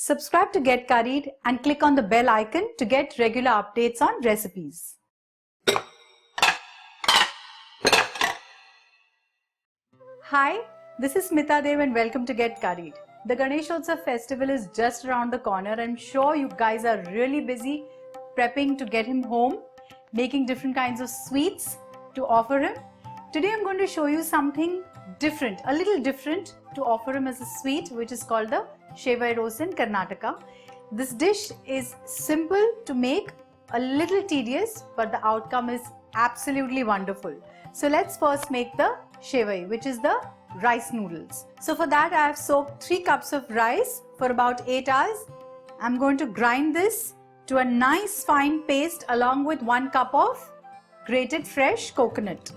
Subscribe to Get Curried and click on the bell icon to get regular updates on recipes. Hi, this is Smita Deo and welcome to Get Curried. The Ganesh Chaturthi festival is just around the corner. I'm sure you guys are really busy prepping to get him home, making different kinds of sweets to offer him. Today I'm going to show you something different, a little different to offer him as a sweet, which is called the Sevai Roas in Karnataka. This dish is simple to make, a little tedious, but the outcome is absolutely wonderful. So let's first make the Shevai, which is the rice noodles. So for that I have soaked 3 cups of rice for about 8 hours. I'm going to grind this to a nice fine paste along with 1 cup of grated fresh coconut.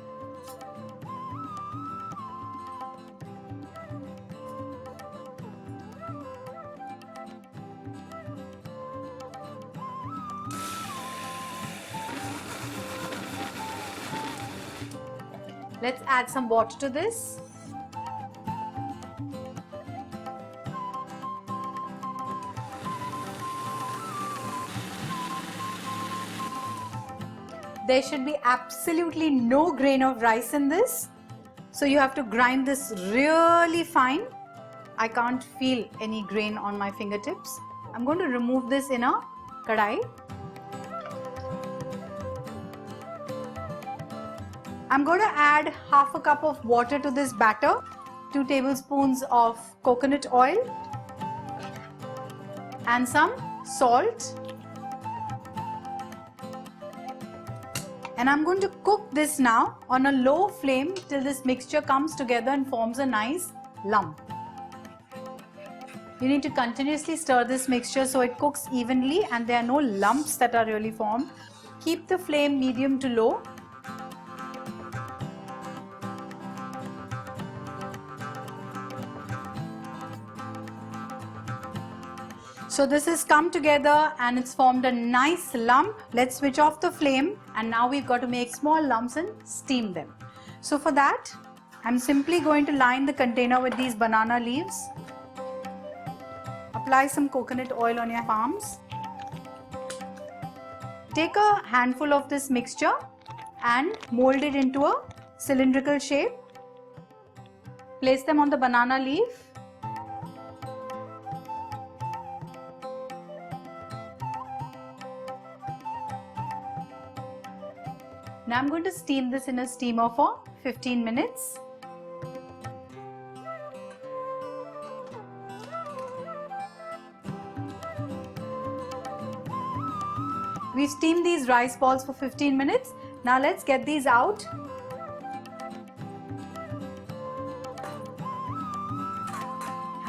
Let's add some water to this. There should be absolutely no grain of rice in this. So you have to grind this really fine. I can't feel any grain on my fingertips. I'm going to remove this in a kadai. I'm going to add half a cup of water to this batter, 2 tablespoons of coconut oil and some salt. And I'm going to cook this now on a low flame till this mixture comes together and forms a nice lump. You need to continuously stir this mixture so it cooks evenly and there are no lumps that are really formed. Keep the flame medium to low. So this has come together and it's formed a nice lump. Let's switch off the flame and now we've got to make small lumps and steam them. So for that, I'm simply going to line the container with these banana leaves. Apply some coconut oil on your palms. Take a handful of this mixture and mold it into a cylindrical shape. Place them on the banana leaf. Now I'm going to steam this in a steamer for 15 minutes. We've steamed these rice balls for 15 minutes. Now let's get these out.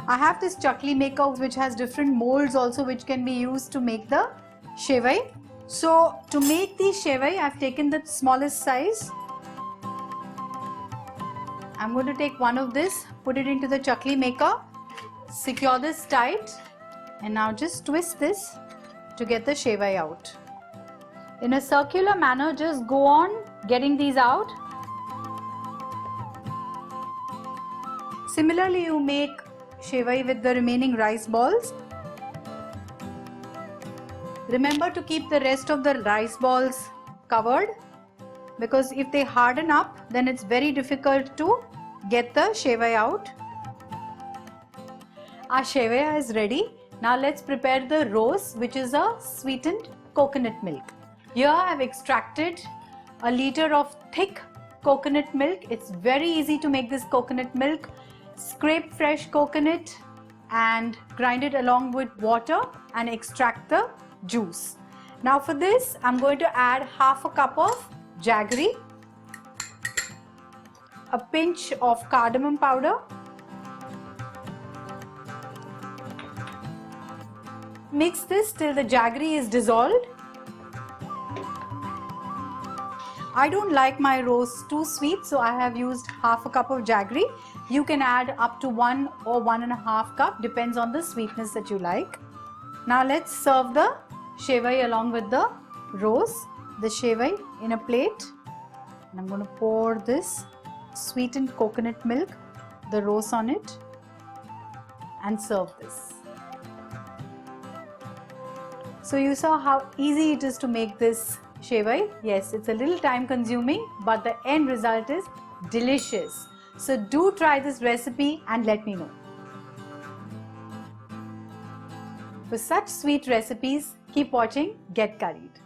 I have this chakli maker which has different molds also which can be used to make the Shevai. So to make the Shevai, I've taken the smallest size. I'm going to take one of this, put it into the chakli maker, secure this tight and now just twist this to get the Shevai out. In a circular manner, just go on getting these out. Similarly, you make Shevai with the remaining rice balls. Remember to keep the rest of the rice balls covered because if they harden up, then it's very difficult to get the Shevai out. Our Shevai is ready. Now let's prepare the roas, which is a sweetened coconut milk. Here I have extracted a liter of thick coconut milk. It's very easy to make this coconut milk. Scrape fresh coconut and grind it along with water and extract the juice. Now for this, I'm going to add half a cup of jaggery, a pinch of cardamom powder, mix this till the jaggery is dissolved. I don't like my roast too sweet, so I have used half a cup of jaggery. You can add up to 1 or 1.5 cup, depends on the sweetness that you like. Now let's serve the Shevai along with the roas, the Shevai in a plate. And I'm going to pour this sweetened coconut milk, the roas on it and serve this. So you saw how easy it is to make this Shevai. Yes, it's a little time consuming, but the end result is delicious. So do try this recipe and let me know. For such sweet recipes, keep watching Get Curried.